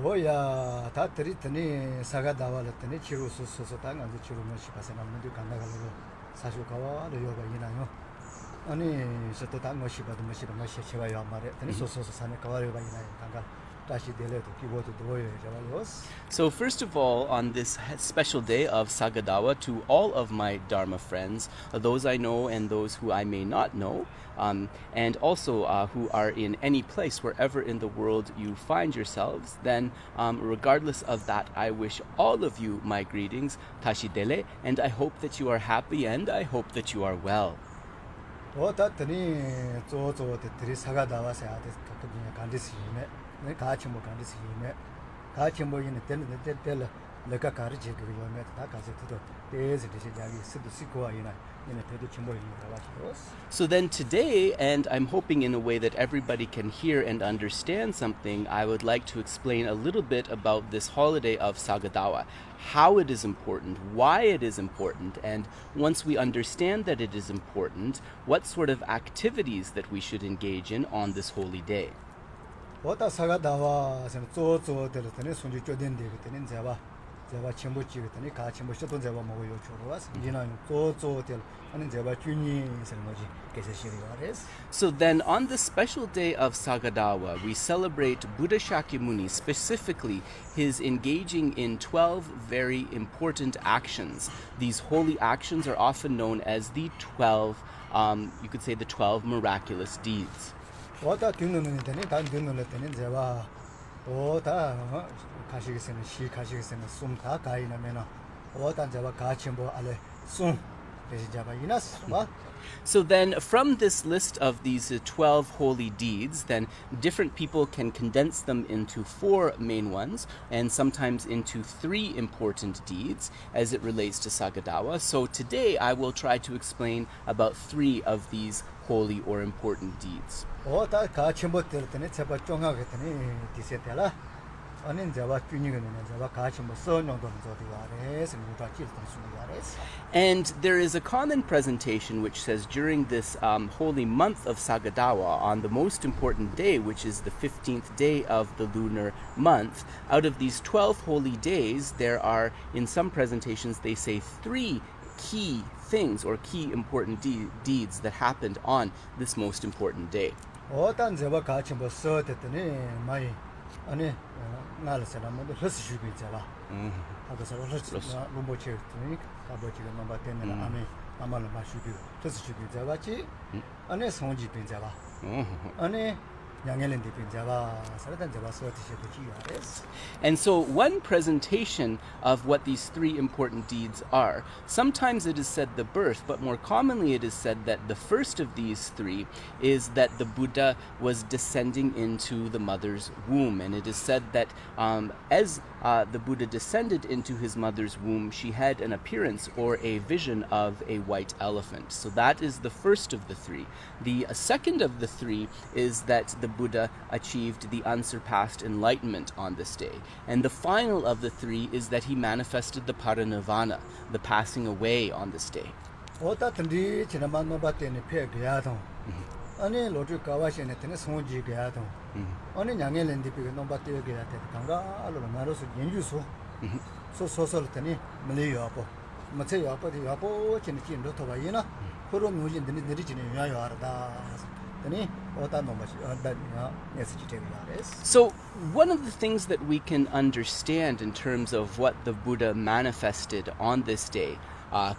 오야 다들이 드니 사가 다와랬더니 치료 소소소당 아주 치료 몇시 가서는 문제 간다가지고 사실 가와를 요가 이나요. 아니 저도 당 것이 받은 것이 것이 제가요 말에 드니 소소소 산에 가와를 요가 이나요. 간가 다시 델레도 기보도 도요 저와요스. So first of all, on this special day of Saga Dawa, to all of my Dharma friends, those I know and those who I may not know, and also who are in any place, wherever in the world you find yourselves, then regardless of that, I wish all of you my greetings, Tashi Dele, and I hope that you are happy and I hope that you are well. 다더니 저들이 사가 다와서 아들 가끔씩 간디스이네. 내 같이 뭐 간디스이네. 같이 뭐 있는 때는 내가 가르치 그 요매 다 가서 또 대해서 이야기 쓰도 쓰고 이나 이나 대도 좀 있는 거 같아요. So then today, and I'm hoping in a way that everybody can hear and understand something, I would like to explain a little bit about this holiday of Saga Dawa, how it is important, why it is important, and once we understand that it is important, what sort of activities that we should engage in on this holy day. 오다 사가 다와서 쪼쪼들더니 손주 쪼된데 그때는 제가 전부 찍었더니 같이 뭐 셔도 제가 먹어요 줘서 이나는 쪼쪼들 하는 제가 균이 설거지 계속 시리가레스. So then on this special day of Saga Dawa, we celebrate Buddha Shakyamuni, specifically his engaging in 12 very important actions. These holy actions are often known as the 12, you could say the 12 miraculous deeds. 오다 뒤는 되니 단 뒤는 되는 제가 오다 가시겠으면 시 가시겠으면 숨다 가이나면은 오다 제가 같이 뭐 알레 숨 그래서 제가 이나스 봐. So then from this list of these 12 holy deeds, then different people can condense them into 4 main ones and sometimes into 3 important deeds as it relates to Saga Dawa. So today I will try to explain about 3 of these holy or important deeds. 오다 같이 뭐 들었더니 제가 쫑하겠더니 디세텔라 아니 제가 균이거든요. 제가 같이 뭐 써놓던 저기 아래서 누가 찔던 순간 아래서. And there is a common presentation which says during this holy month of Saga Dawa, on the most important day, which is the 15th day of the lunar month, out of these 12 holy days, there are, in some presentations, they say 3 key things or key important deeds that happened on this most important day. 어떤 제가 같이 뭐 써댔더니 많이 아니 나를 사람들 흐스 주고 있잖아. 하고서 흐스 로봇이 있으니 아버지가 넘바 때문에 아메 아마를 마시고 흐스 주고 있자같이 아니 성지 된자봐. 아니 양엘랜드 된자봐. 사람들 잡아 써듯이도 지야레스. And so one presentation of what these 3 important deeds are, sometimes it is said the birth, but more commonly it is said that the first of these 3 is that the Buddha was descending into the mother's womb. And it is said that as the Buddha descended into his mother's womb, she had an appearance or a vision of a white elephant. So that is the first of the 3. The second of the 3 is that the Buddha achieved the unsurpassed enlightenment on this day. And the final of the 3 is that he manifested the parinirvana, the passing away on this day. 어따든지 지난번 넘바때는 폐기야도 아니 로주 가와시네테는 송지기야도 아니 양엘랜드 비가 넘바때기야테 강가 알로 나로서 연주소 소소설테니 밀리요고 맞아요고 요고 진진도 더바이나 그런 무진들이 느리지네 야요 알다. So one of the things that we can understand in terms of what the Buddha manifested on this day,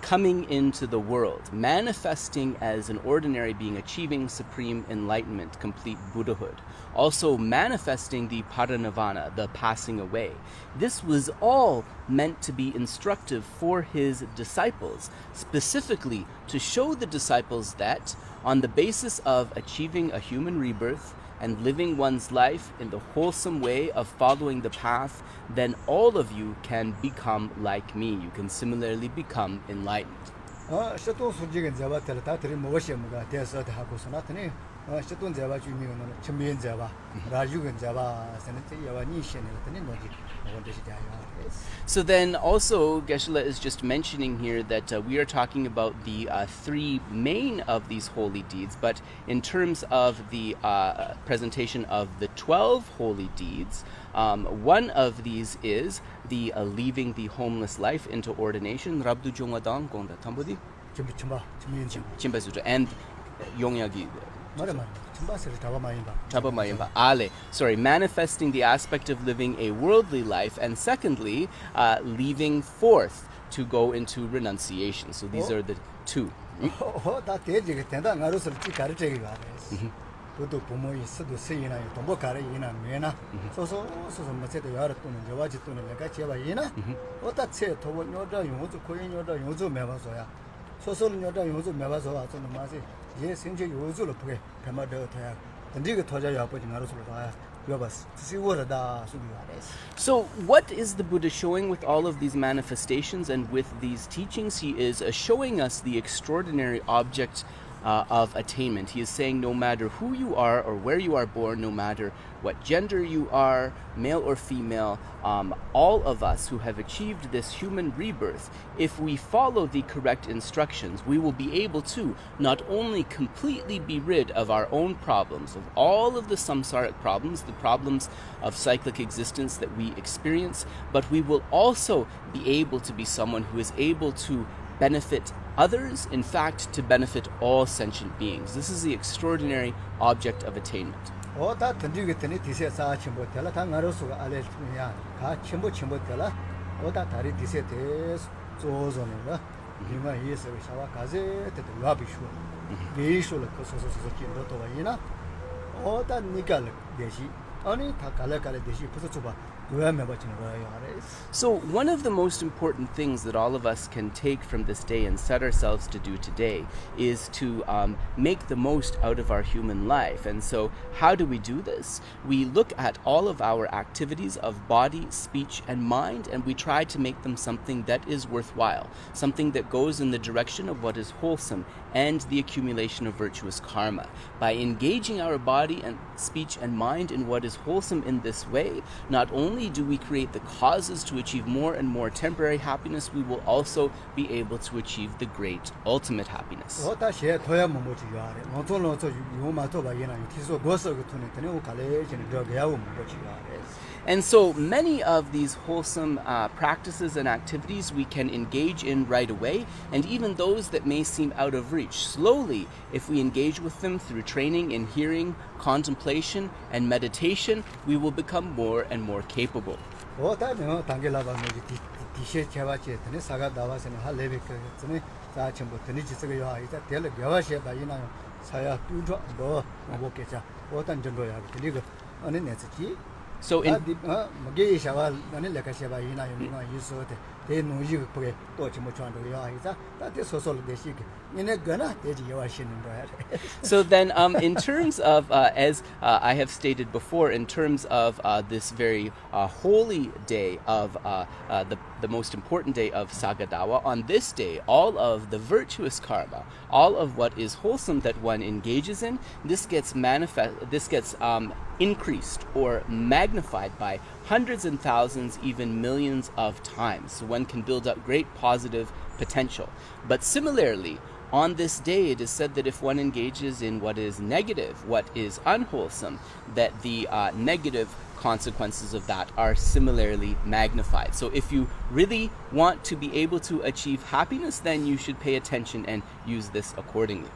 coming into the world, manifesting as an ordinary being, achieving supreme enlightenment, complete Buddhahood, also manifesting the parinirvana, the passing away. This was all meant to be instructive for his disciples, specifically to show the disciples that on the basis of achieving a human rebirth and living one's life in the wholesome way of following the path, then all of you can become like me. You can similarly become enlightened. 시돈 제바 주민은 전면 제바 라주근 제바 세네티 야와 니시네 같은 노지 원데시 자요. So then also Geshe is just mentioning here that we are talking about the three main of these holy deeds, but in terms of the presentation of the 12 holy deeds, one of these is the leaving the homeless life into ordination, Rabdu Jongwadang Gongda Tambudi, chimba Chimba Sutra, and Yongyagi. Sorry, manifesting the aspect of living a worldly life, and secondly, leaving forth to go into renunciation. So these are the two. So what is the Buddha showing with all of these manifestations and with these teachings? He is showing us the extraordinary object of attainment. He is saying no matter who you are or where you are born, no matter what gender you are, male or female, all of us who have achieved this human rebirth, if we follow the correct instructions, we will be able to not only completely be rid of our own problems, of all of the samsaric problems, the problems of cyclic existence that we experience, but we will also be able to be someone who is able to benefit others, in fact, to benefit all sentient beings. This is the extraordinary object of attainment. So one of the most important things that all of us can take from this day and set ourselves to do today is to make the most out of our human life. And so how do we do this? We look at all of our activities of body, speech, and mind, and we try to make them something that is worthwhile, something that goes in the direction of what is wholesome and the accumulation of virtuous karma. By engaging our body and speech and mind in what is wholesome in this way, not only do we create the causes to achieve more and more temporary happiness, we will also be able to achieve the great ultimate happiness. And so many of these wholesome practices and activities we can engage in right away, and even those that may seem out of reach. Slowly, if we engage with them through training in hearing, contemplation, and meditation, we will become more and more capable. So in So then in terms of, as I have stated before, in terms of this very holy day of the most important day of Saga Dawa, on this day, all of the virtuous karma, all of what is wholesome that one engages in, this gets increased or magnified by hundreds and thousands, even millions of times. So one can build up great positive potential. But similarly, on this day, it is said that if one engages in what is negative, what is unwholesome, that the negative consequences of that are similarly magnified. So if you really want to be able to achieve happiness, then you should pay attention and use this accordingly.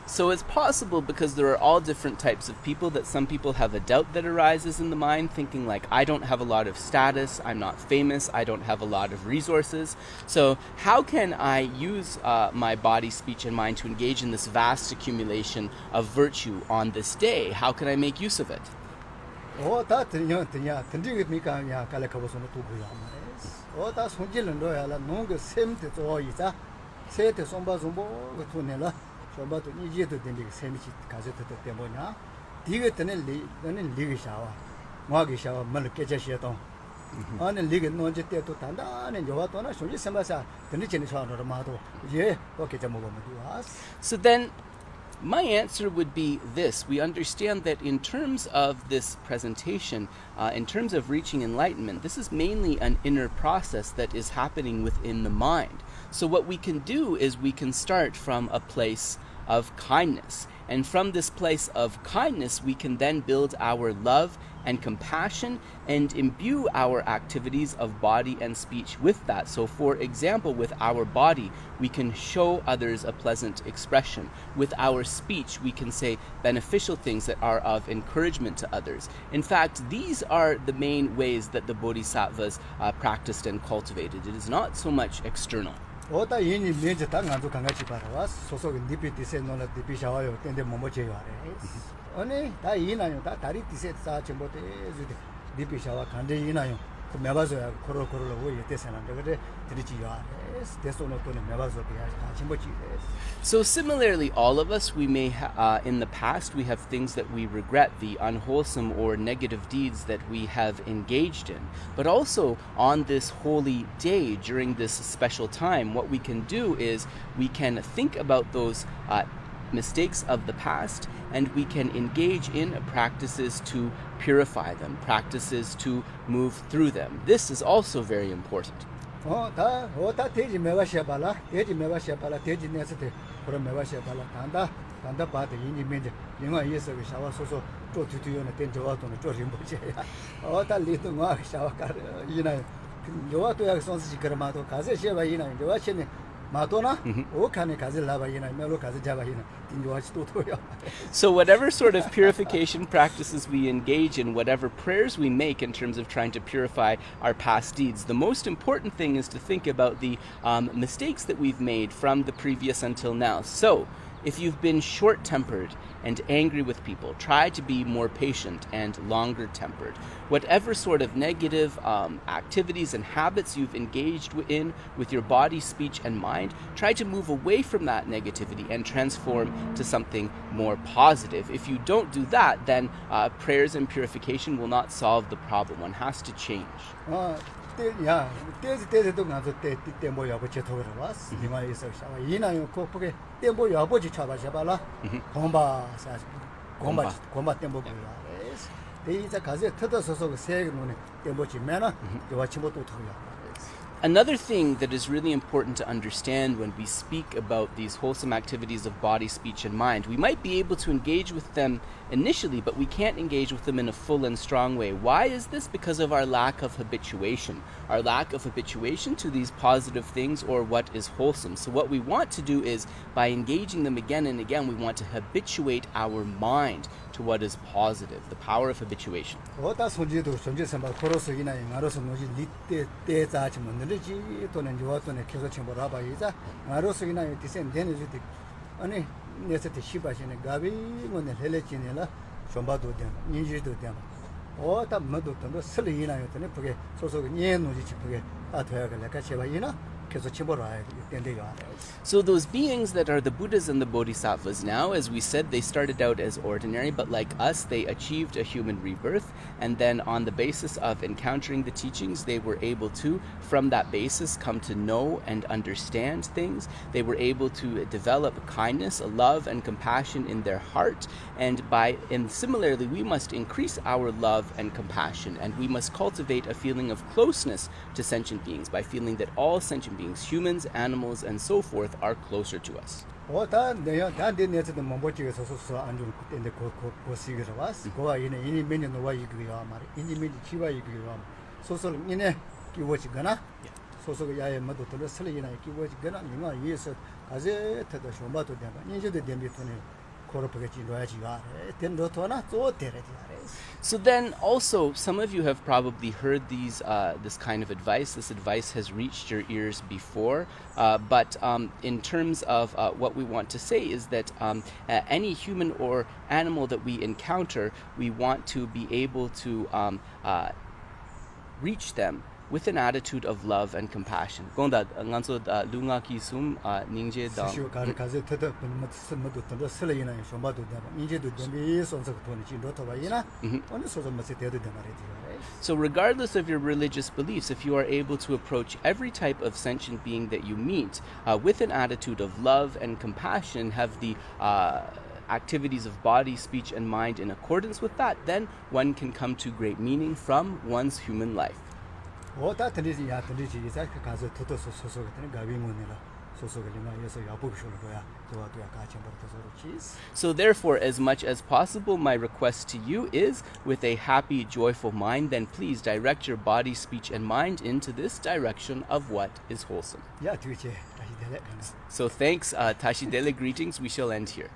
So it's possible, because there are all different types of people, that some people have a doubt that arises in the mind, thinking like, I don't have a lot of status, I'm not famous, I don't have a lot of resources. So how can I use my body, speech, and mind to engage in this vast accumulation of virtue on this day? How can I make use of it? ngagi shawa mal keje she ton ane lig no je te to tanda ne yo to na shonji samasa tani chen cha no ma to ye o keje mo mo was. So then my answer would be this. We understand that in terms of this presentation, in terms of reaching enlightenment, this is mainly an inner process that is happening within the mind. So what we can do is we can start from a place of kindness. And from this place of kindness, we can then build our love and compassion and imbue our activities of body and speech with that. So for example, with our body, we can show others a pleasant expression. With our speech, we can say beneficial things that are of encouragement to others. In fact, these are the main ways that the bodhisattvas practiced and cultivated. It is not so much external. 오다 이니 면제 딱 안도 강아지 바라와 소속 니피 디세 노나 디피 샤와요 텐데 뭐뭐 제요아레 아니 다 이나요 다 다리 디세 사 전부터 주데 니피 샤와 간데 이나요 그 메바서야 코로코로로 왜 예테세나 그래 드리지요아레 데소노 또네 메바서 비야 전부지. So similarly, all of us, we may in the past, we have things that we regret, the unwholesome or negative deeds that we have engaged in. But also on this holy day, during this special time, what we can do is we can think about those mistakes of the past, and we can engage in practices to purify them, practices to move through them. This is also very important. 다 돼지 매바시아 발라 돼지 매바시아 발라 돼지 내서대 그런 매바시아 발라 단다 바데 이니 면제 영화 예서가 샤와 소소 또 뒤뒤요네 된 저와도는 쪼림 보제야 다 리도 뭐 샤와가 이나 요와도야 선스지 그러마도 가세 셰바 이나 요와체네 마도나 오 칸에 가세 라바 이나 멜로 가세 자바 이나 딘요와치 또 토요. So whatever sort of purification practices we engage in, whatever prayers we make in terms of trying to purify our past deeds, the most important thing is to think about the mistakes that we've made from the previous until now. So if you've been short-tempered and angry with people, try to be more patient and longer-tempered. Whatever sort of negative activities and habits you've engaged in with your body, speech, and mind, try to move away from that negativity and transform to something more positive. If you don't do that, then prayers and purification will not solve the problem. One has to change. 야, 때도 가서 때뭐 여보지 도그러 왔어. 이마에서 샤와 이나요 코프게 때뭐 여보지 잡아봐라. 공바 때뭐 그래. 대이자 가서 터져서서 세 눈에 때뭐지 매나 요 침부터 터요. Another thing that is really important to understand when we speak about these wholesome activities of body, speech, and mind, we might be able to engage with them initially, but we can't engage with them in a full and strong way. Why is this? Because of our lack of habituation. Our lack of habituation to these positive things or what is wholesome. So what we want to do is, by engaging them again and again, we want to habituate our mind to what is positive, the power of habituation. 어다 손지도 손지선바 코로스이나 나로서 뭐지 리때 때자지 뭔들지 또는 요와또네 계속 첨보라 봐이자 나로스이나 디센 데네지디 아니 네세티 시바시네 가비 뭐네 헬레치네라 좀바도 된 인지도 된 어다 뭐도 또 슬이나 요토네 그게 소소 녜노지 그게 아토야가 내가 제바이나 So those beings that are the Buddhas and the Bodhisattvas now, as we said, they started out as ordinary, but like us, they achieved a human rebirth. And then on the basis of encountering the teachings, they were able to, from that basis, come to know and understand things. They were able to develop kindness, love, and compassion in their heart. And similarly, we must increase our love and compassion, and we must cultivate a feeling of closeness to sentient beings by feeling that all sentient beings, humans, animals, and so forth, are closer to us. So then also, some of you have probably heard this kind of advice. This advice has reached your ears before, but in terms of what we want to say is that any human or animal that we encounter, we want to be able to reach them with an attitude of love and compassion. Gonda nganso lunga ki sum ningje da. Sishu kare kaze tata penma tsamadu tanda sila ina shombadu dama inje du dembi sonsa kutoni jindo toba ina oni sozo masi tedu demare diwa. So regardless of your religious beliefs, if you are able to approach every type of sentient being that you meet with an attitude of love and compassion, have the activities of body, speech, and mind in accordance with that, then one can come to great meaning from one's human life. 오다 들리지 야 들리지 이제 가서 터터서 소소 같은 가비문이라 소소가 리마 예서 야복쇼를 거야 도와도야 같이 버터서 So therefore, as much as possible, my request to you is, with a happy, joyful mind, then please direct your body, speech, and mind into this direction of what is wholesome. 야 뒤에 다시 되래. So thanks, Tashidele greetings. We shall end here.